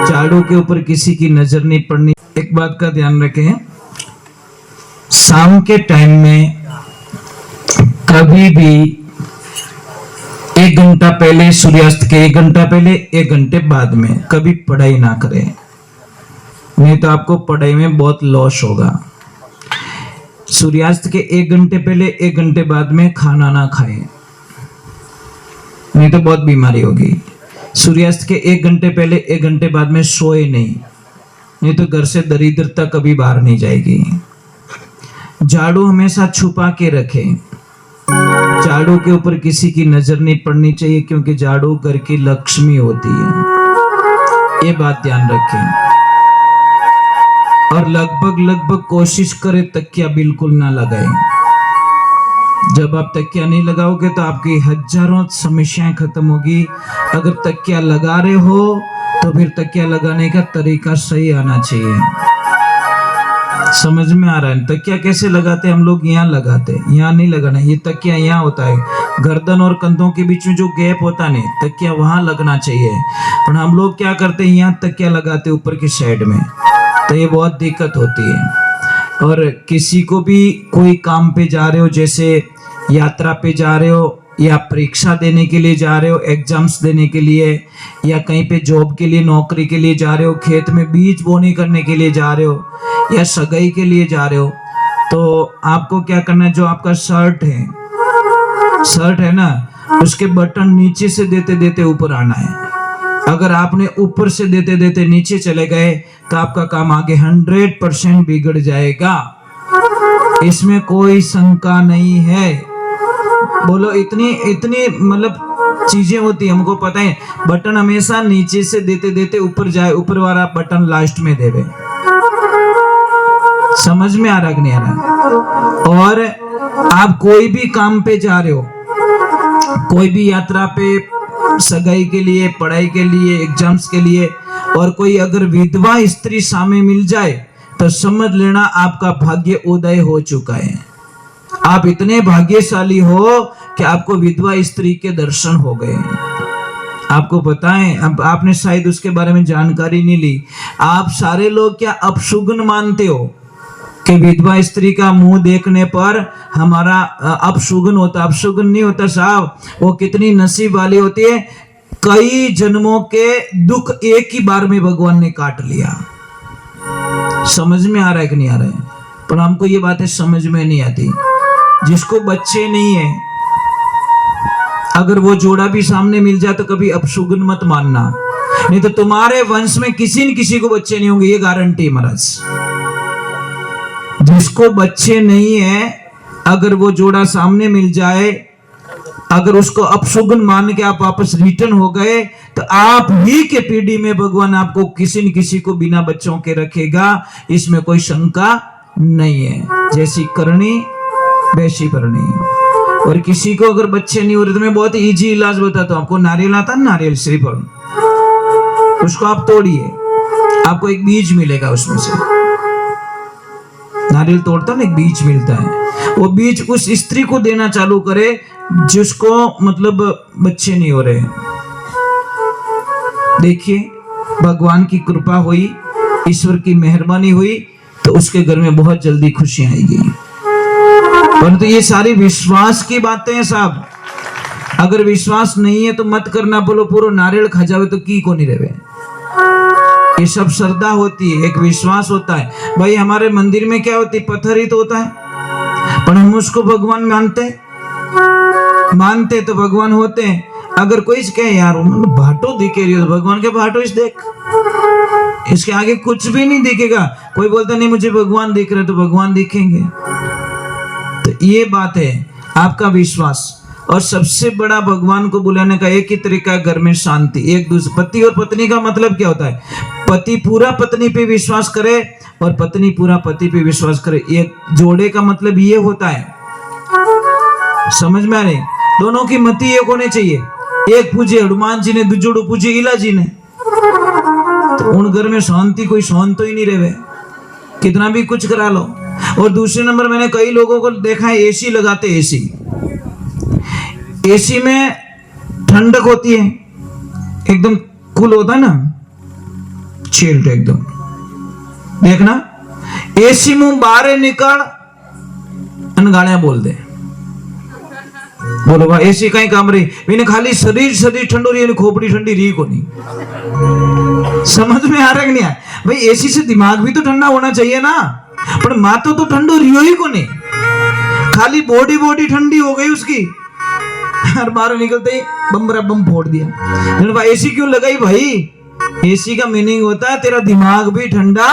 झाड़ू के ऊपर किसी की नजर नहीं पड़नी। एक बात का ध्यान रखें, शाम के टाइम में कभी भी 1 घंटा पहले सूर्यास्त के 1 घंटा पहले 1 घंटे बाद में कभी पढ़ाई ना करें, नहीं तो आपको पढ़ाई में बहुत लॉस होगा। सूर्यास्त के 1 घंटे पहले 1 घंटे बाद में खाना ना खाएं, नहीं तो बहुत बीमारी होगी। सूर्यास्त के 1 घंटे पहले 1 घंटे बाद में सोए नहीं तो घर से दरिद्रता कभी बाहर नहीं जाएगी। झाड़ू हमेशा छुपा के रखें, झाड़ू के ऊपर किसी की नजर नहीं पड़नी चाहिए, क्योंकि झाड़ू घर की लक्ष्मी होती है, ये बात ध्यान रखें। और लगभग कोशिश करें तकिया बिल्कुल ना लगाएं। जब आप तकिया नहीं लगाओगे तो आपकी हजारों समस्याएं खत्म होगी। अगर तकिया लगा रहे हो तो फिर तकिया लगाने का तरीका सही आना चाहिए। समझ में आ रहा है? तकिया कैसे लगाते हैं हम लोग? यहाँ लगाते हैं, यहाँ नहीं लगाना। ये तकिया यहाँ होता है, गर्दन और कंधों के बीच में जो गैप होता है तकिया वहां लगना चाहिए। पर हम लोग क्या करते हैं, यहाँ तकिया लगाते ऊपर की साइड में, तो ये बहुत दिक्कत होती है। और किसी को भी कोई काम पे जा रहे हो, जैसे यात्रा पे जा रहे हो या परीक्षा देने के लिए जा रहे हो, एग्जाम्स देने के लिए, या कहीं पे जॉब के लिए नौकरी के लिए जा रहे हो, खेत में बीज बोनी करने के लिए जा रहे हो, या सगाई के लिए जा रहे हो, तो आपको क्या करना है, जो आपका शर्ट है ना, उसके बटन नीचे से देते देते ऊपर आना है। अगर आपने ऊपर से देते देते नीचे चले गए तो आपका काम आगे 100% बिगड़ जाएगा, इसमें कोई शंका नहीं है। बोलो, इतनी मतलब चीजें होती है, हमको पता है। बटन हमेशा नीचे से देते देते ऊपर जाए, ऊपर वाला बटन लास्ट में देवे। समझ में आ रहा कि नहीं आ रहा? और आप कोई भी काम पे जा रहे हो, कोई भी यात्रा पे, सगाई के लिए, पढ़ाई के लिए, एग्जाम्स के लिए, और कोई अगर विधवा स्त्री सामने मिल जाए तो समझ लेना आपका भाग्य उदय हो चुका है। आप इतने भाग्यशाली हो कि आपको विधवा स्त्री के दर्शन हो गए। आपको पता है, अब आपने शायद उसके बारे में जानकारी नहीं ली। आप सारे लोग क्या अपशुगन मानते हो कि विधवा स्त्री का मुंह देखने पर हमारा अपशुगन होता? अपशुगन नहीं होता साहब, वो कितनी नसीब वाली होती है। कई जन्मों के दुख एक ही बार में भगवान ने काट लिया। समझ में आ रहा है कि नहीं आ रहा है? पर हमको ये बातें समझ में नहीं आती। जिसको बच्चे नहीं है, अगर वो जोड़ा भी सामने मिल जाए तो कभी अपशुगन मत मानना, नहीं तो तुम्हारे वंश में किसी न किसी को बच्चे नहीं होंगे, ये गारंटी महाराज। जिसको बच्चे नहीं है, अगर वो जोड़ा सामने मिल जाए, अगर उसको अपशुगन मान के आप वापस रिटर्न हो गए, तो आप ही के पीढ़ी में भगवान आपको किसी न किसी को बिना बच्चों के रखेगा, इसमें कोई शंका नहीं है। जैसी करनी वैसी भरनी। और किसी को अगर बच्चे नहीं हो रहे तो मैं बहुत इजी इलाज बताता हूँ आपको। नारियल आता है, नारियल श्रीफल, उसको आप तोड़िए, आपको एक बीज मिलेगा उसमें से। नारियल तोड़ता है ना, एक बीज मिलता है। वो बीज उस स्त्री को देना चालू करे जिसको मतलब बच्चे नहीं हो रहे। देखिए, भगवान की कृपा हुई, ईश्वर की मेहरबानी हुई, तो उसके घर में बहुत जल्दी खुशियां आएगी। परंतु ये सारी विश्वास की बातें हैं साहब। अगर विश्वास नहीं है तो मत करना। बोलो पूरा नारियल खा जावे तो की को नहीं रहे। ये सब श्रद्धा होती है, एक विश्वास होता है। भाई हमारे मंदिर में क्या होती है? पत्थर ही तो होता है, पर हम उसको भगवान मानते तो भगवान होते हैं। अगर कोई कहे यार भाटो दिखे रही हो, तो भगवान के भाटो इस देख, इसके आगे कुछ भी नहीं दिखेगा। कोई बोलता नहीं मुझे भगवान दिख रहे, तो भगवान दिखेंगे। तो ये बात है आपका विश्वास। और सबसे बड़ा भगवान को बुलाने का एक ही तरीका है, घर में शांति। एक दूसरे पति और पत्नी का मतलब क्या होता है? पति पूरा पत्नी पे विश्वास करे और पत्नी पूरा पति पे विश्वास करे। एक जोड़े का मतलब ये होता है। समझ में आ रही? दोनों की मति एक होने चाहिए। एक पूजे हनुमान जी ने, दूजोड़ो पूजे इला जी ने, तो उन घर में शांति कोई शांत तो ही नहीं रहे, कितना भी कुछ करा लो। और दूसरे नंबर मैंने कई लोगों को देखा है एसी लगाते। एसी में ठंडक होती है, एकदम कूल होता है ना, चिल्ड एकदम। देखना एसी मुंह बाहर निकल अन गालियां बोल दे। बोलो भाई एसी कहीं काम रही मैंने खाली शरीर ठंडो रही खोपड़ी ठंडी रही को नहीं। समझ में आ रहा कि नहीं आ भाई? एसी से दिमाग भी तो ठंडा होना चाहिए ना, पर मातो तो ठंडो रियो ही को नहीं, खाली बॉडी ठंडी हो गई उसकी। हर बार निकलते ही बम फोड़ दिया। भाई एसी क्यों लगाई भाई? एसी का मीनिंग होता है तेरा दिमाग भी ठंडा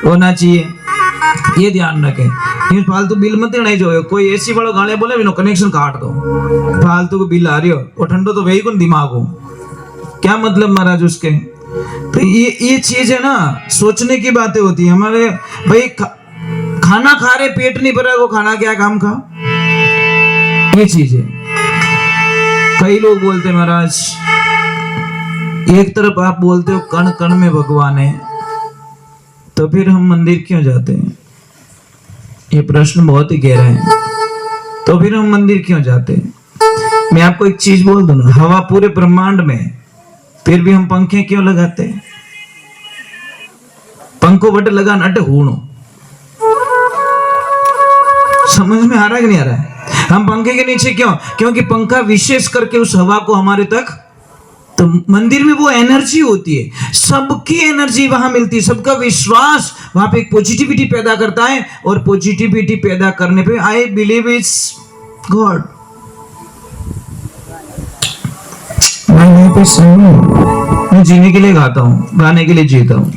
होना चाहिए, ये ध्यान रखे। फालतू बिल मत देना जो है, कोई एसी वाला गाने बोले बिना कनेक्शन काट दो, फालतू को बिल आ रही हो और ठंडो तो वही कौन दिमाग हो, क्या मतलब महाराज उसके। तो ये चीज है ना, सोचने की बातें होती है हमारे भाई। खाना खा रहे पेट नहीं भरा, वो खाना क्या काम का, ये चीज है। कई लोग बोलते महाराज, एक तरफ आप बोलते हो कण कण में भगवान है, तो फिर हम मंदिर क्यों जाते हैं? ये प्रश्न बहुत ही गहरा है। तो फिर हम मंदिर क्यों जाते हैं? मैं आपको एक चीज बोल दूं ना, हवा पूरे ब्रह्मांड में, फिर भी हम पंखे क्यों लगाते हैं? पंखों बट लगा नट हूणो। समझ में आ रहा है कि नहीं आ रहा है? हम पंखे के नीचे क्यों? क्योंकि पंखा विशेष करके उस हवा को हमारे तक, तो मंदिर में वो एनर्जी होती है, सबकी एनर्जी वहां मिलती है, सबका विश्वास वहां पे एक पॉजिटिविटी पैदा करता है, और पॉजिटिविटी पैदा करने पे आई बिलीव इट्स गॉड। मैं जीने के लिए गाता हूं, गाने के लिए जीता हूं।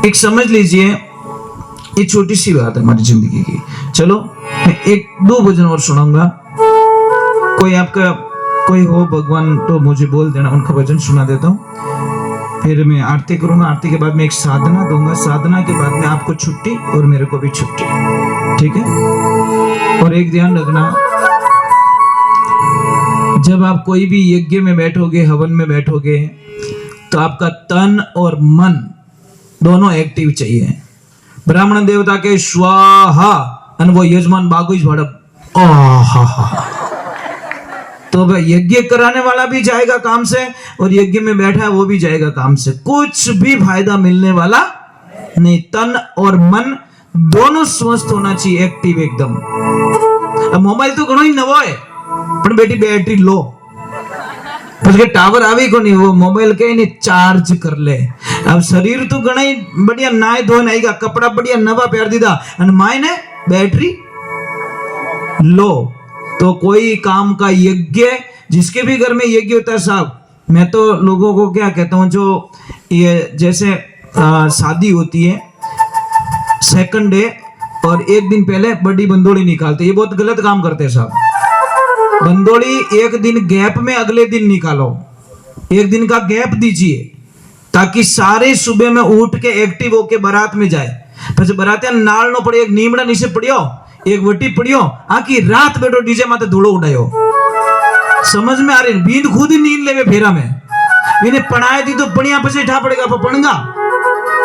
एक समझ लीजिए, ये छोटी सी बात है हमारी जिंदगी की। चलो मैं एक दो भजन और सुनाऊंगा, कोई आपका कोई हो भगवान तो मुझे बोल देना, उनका भजन सुना देता हूँ, फिर मैं आरती करूंगा। आरती के बाद मैं एक साधना दूंगा, साधना के बाद में आपको छुट्टी और मेरे को भी छुट्टी, ठीक है? और एक ध्यान रखना, जब आप कोई भी यज्ञ में बैठोगे, हवन में बैठोगे, तो आपका तन और मन दोनों एक्टिव चाहिए। ब्राह्मण देवता के स्वाहा और वो यजमान बागुज भड़प आहा, तो यज्ञ कराने वाला भी जाएगा काम से, और यज्ञ में बैठा है वो भी जाएगा काम से, कुछ भी फायदा मिलने वाला नहीं। तन और मन दोनों स्वस्थ होना चाहिए, एक्टिव एकदम। अब मोबाइल तो घणो ही नवो है, पर बेटी बैटरी लो, उसके टावर आवे को नहीं, वो मोबाइल के नहीं चार्ज कर ले। अब शरीर तो घणा ही बढ़िया नाय धोन आएगा, कपड़ा बढ़िया नवा पहन दीदा, और मायने बैटरी लो। तो कोई काम का यज्ञ, जिसके भी घर में यज्ञ होता है साहब, मैं तो लोगों को क्या कहता हूँ, जो ये जैसे शादी होती है, सेकंड डे और एक दिन पहले बड़ी बंदोली निकालते, ये बहुत गलत काम करते हैं साहब। बंदोली एक दिन गैप में अगले दिन निकालो, एक दिन का गैप दीजिए, ताकि सारे सुबह में उठ के एक्टिव होके बारात में जाए। फिर बारातिया नाल नो पड़े, एक नीमड़ा नीचे पड़ियो, एक वटी पड़ियो, आखी रात बैठो डीजे माते धूलो उड़ायो। समझ में आ रही? बींद खुद ही नींद लेवे फेरा में, इन्हें पढ़ाए दी तो पढ़िया पछे ठा पड़ेगा पड़गा,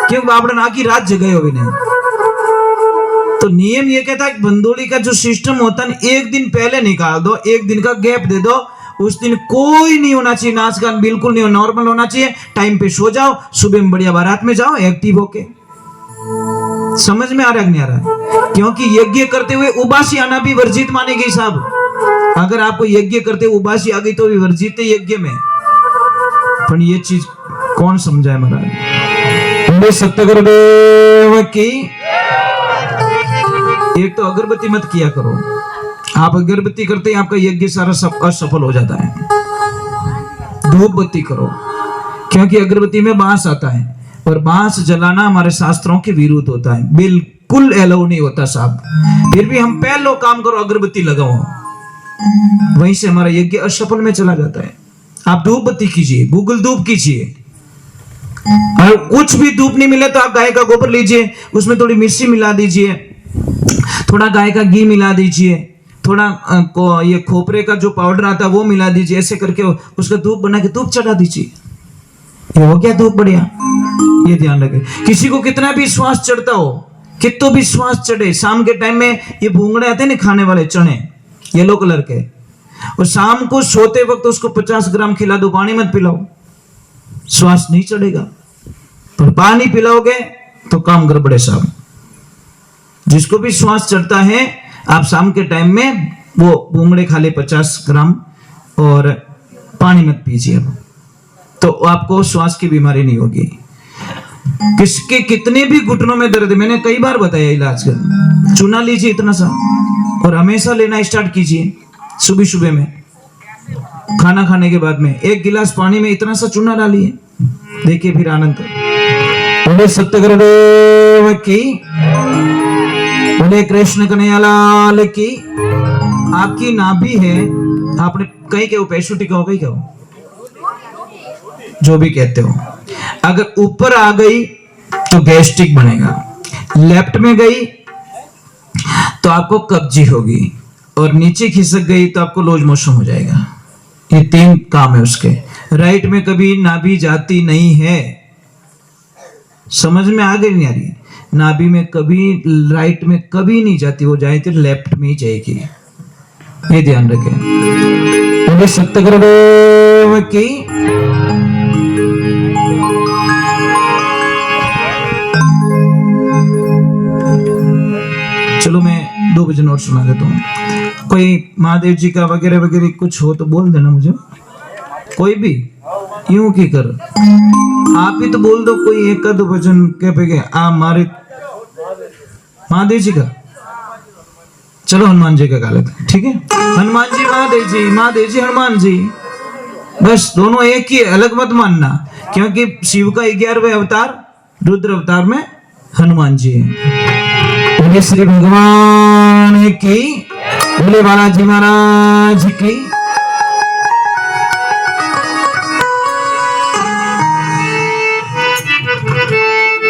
क्यों बापड़न आखी रात जगह हो इन्हें। तो नियम ये कहता है कि बंदोली का जो सिस्टम होता है, एक दिन पहले निकाल दो, एक दिन का गैप दे दो, उस दिन कोई नहीं होना चाहिए, नाच गान बिल्कुल नहीं, नॉर्मल होना चाहिए, टाइम पे सो जाओ, सुबह में बढ़िया बारात में जाओ एक्टिव होके। समझ में आ रहा है नहीं आ रहा है? क्योंकि यज्ञ करते हुए उबासी आना भी वर्जित मानी गई साहब। अगर आपको यज्ञ करते हुए उबासी आ गई तो भी वर्जित है यज्ञ में। पर ये चीज कौन समझाए महाराज? सत्यगुरुदेव की। एक तो अगरबत्ती मत किया करो, आप अगरबत्ती करते ही आपका यज्ञ सारा असफल हो जाता है। धूप बत्ती करो, क्योंकि अगरबत्ती में बांस आता है, और बांस जलाना हमारे शास्त्रों के विरुद्ध होता है, बिल्कुल अलाउ नहीं होता साहब। फिर भी हम पहले काम करो, अगरबत्ती लगाओ, वहीं से हमारा यज्ञ असफल में चला जाता है। आप धूप बत्ती कीजिए, गूगल धूप कीजिए, और कुछ भी धूप नहीं मिले तो आप गाय का गोबर लीजिए, उसमें थोड़ी मिर्ची मिला दीजिए, थोड़ा गाय का घी मिला दीजिए, थोड़ा ये खोपरे का जो पाउडर आता है वो मिला दीजिए, ऐसे करके उसका धूप बना के धूप चढ़ा दीजिए, ये हो गया धूप बढ़िया। ये ध्यान रखे, किसी को कितना भी श्वास चढ़ता हो, कितो भी श्वास चढ़े, शाम के टाइम में ये भूंगड़े आते हैं ना खाने वाले चने येलो कलर के, और शाम को सोते वक्त उसको 50 ग्राम खिला दो, पानी मत पिलाओ, श्वास नहीं चढ़ेगा। पर पानी पिलाओगे तो काम गड़बड़े साहब। जिसको भी श्वास चढ़ता है, आप शाम के टाइम में वो भूंगड़े खा ले 50 ग्राम और पानी मत पीजिए, तो आपको श्वास की बीमारी नहीं होगी। किसके कितने भी घुटनों में दर्द, मैंने कई बार बताया इलाज कर, चूना लीजिए इतना सा और हमेशा लेना स्टार्ट कीजिए। सुबह सुबह में खाना खाने के बाद में 1 गिलास पानी में इतना सा चूना डालिए, देखिए फिर आनंद। बोले सत्य गुरुदेव की, बोले कृष्ण कन्हैया लाल की। आपकी नाभि है, आपने कहीं क्या पैसुटी कहो, कहीं कहो, जो भी कहते हो, अगर ऊपर आ गई तो गैस्ट्रिक बनेगा, लेफ्ट में गई तो आपको कब्जी होगी, और नीचे खिसक गई तो आपको लूज मोशन हो जाएगा। ये 3 काम है उसके। राइट में कभी नाभि जाती नहीं है, समझ में आ गई नहीं आ रही? नाभि में कभी, राइट में कभी नहीं जाती, वो जाए तो लेफ्ट में ही जाएगी, ये ध्यान रखें। बोले सत्य गुरुदेव की। चलो मैं 2 भजन और सुना देता हूँ। कोई महादेव जी का वगैरह वगैरह कुछ हो तो बोल देना मुझे, कोई भी यूं की कर, आप ही तो बोल दो कोई 1-2 भजन के पे आ मारे महादेव जी का। चलो हनुमान जी का गा लेते, ठीक है? हनुमान जी महादेव जी, महादेव जी हनुमान जी, बस दोनों एक ही, अलग मत मानना, क्योंकि शिव का 11वें अवतार रुद्र अवतार में हनुमान जी है। बोले श्री भगवान की, बोले बालाजी महाराज की।